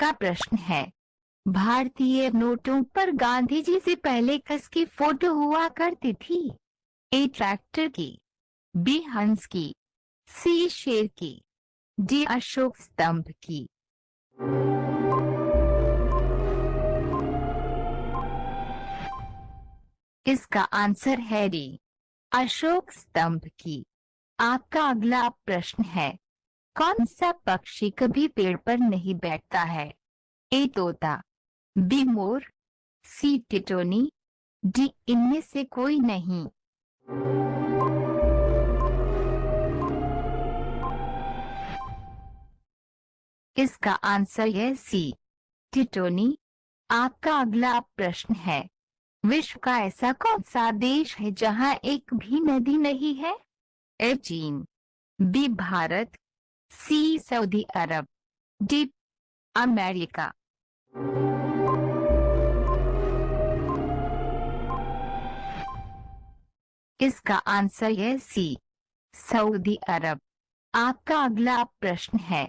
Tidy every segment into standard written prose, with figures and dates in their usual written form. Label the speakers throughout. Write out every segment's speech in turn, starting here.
Speaker 1: का प्रश्न है। भारतीय नोटों पर गांधी जी से पहले किसकी फोटो हुआ करती थी? ए ट्रैक्टर की, बी हंस की, सी शेर की, डी अशोक स्तंभ की। इसका आंसर है डी, अशोक स्तंभ की। आपका अगला प्रश्न है, कौन सा पक्षी कभी पेड़ पर नहीं बैठता है? ए तोता, बी मोर, सी टिटोनी, डी इनमें से कोई नहीं। इसका आंसर है सी, टिटोनी। आपका अगला प्रश्न है, विश्व का ऐसा कौन सा देश है जहां एक भी नदी नहीं है? ए चीन, बी भारत, सी सऊदी अरब, डी अमेरिका। इसका आंसर है सी, सऊदी अरब। आपका अगला प्रश्न है,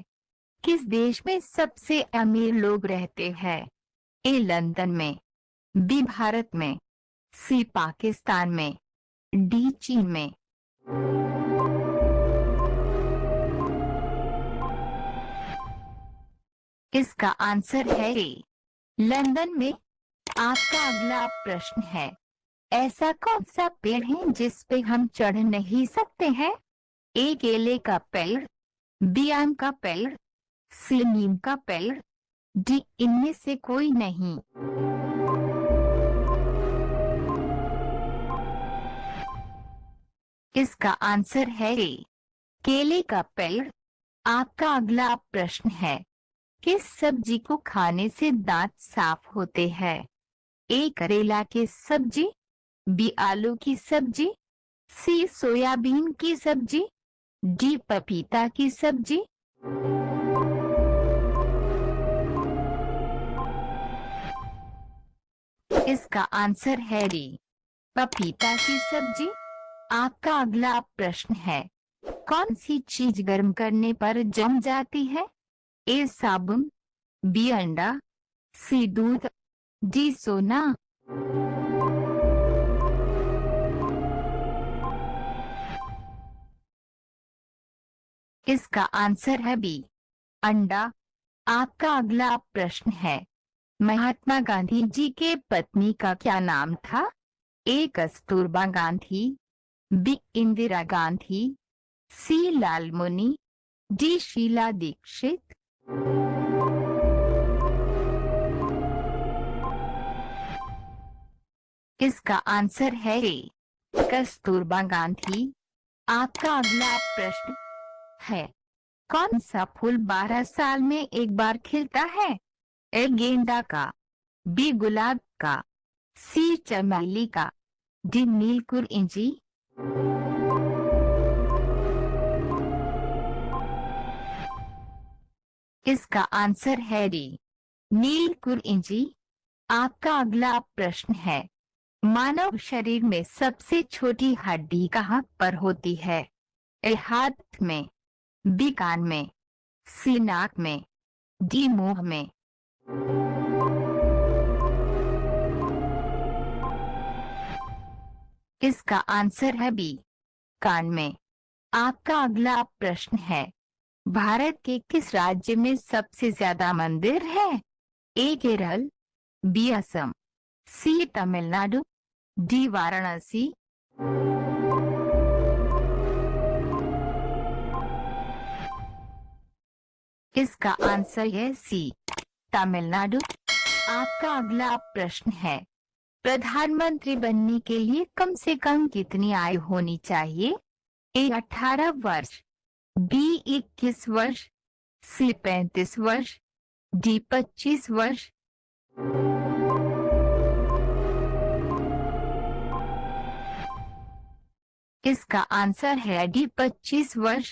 Speaker 1: किस देश में सबसे अमीर लोग रहते हैं? ए लंदन में, बी भारत में, सी पाकिस्तान में, डी चीन में। इसका आंसर है ए, लंदन में। आपका अगला प्रश्न है, ऐसा कौन सा पेड़ है जिस पे हम चढ़ नहीं सकते हैं? ए केले का पेड़, बी आम का पेड़, सी नीम का पेड़, डी इनमें से कोई नहीं। इसका आंसर है ए, केले का पेड़। आपका अगला प्रश्न है, किस सब्जी को खाने से दांत साफ होते हैं? ए करेला की सब्जी, बी आलू की सब्जी, सी सोयाबीन की सब्जी, डी पपीता की सब्जी। इसका आंसर है डी, पपीता की सब्जी। आपका अगला प्रश्न है, कौन सी चीज गर्म करने पर जम जाती है? ए साबुन, बी अंडा, सी दूध, डी सोना। इसका आंसर है बी, अंडा। आपका अगला प्रश्न है, महात्मा गांधी जी के पत्नी का क्या नाम था? ए कस्तूरबा गांधी, बी इंदिरा गांधी, सी लालमुनी, डी शीला दीक्षित। इसका आंसर है ए, कस्तूरबा गांधी। आपका अगला प्रश्न है, कौन सा फूल 12 साल में एक बार खिलता है? ए गेंदा का, बी गुलाब का, सी चमेली का, डी नीलकुरिंजी। इसका आंसर है डी, नीलकुरिंजी। आपका अगला प्रश्न है, मानव शरीर में सबसे छोटी हड्डी कहाँ पर होती है? ए हाथ में, बी कान में, सी नाक में, डी मुंह में। इसका आंसर है बी, कान में। आपका अगला प्रश्न है, भारत के किस राज्य में सबसे ज्यादा मंदिर है? ए केरल, बी असम, सी तमिलनाडु, डी वाराणसी। इसका आंसर है सी, तमिलनाडु। आपका अगला प्रश्न है, प्रधानमंत्री बनने के लिए कम से कम कितनी आयु होनी चाहिए? ए 18 वर्ष, बी 21 वर्ष, सी 35 वर्ष, डी 25 वर्ष। इसका आंसर है डी 25 वर्ष।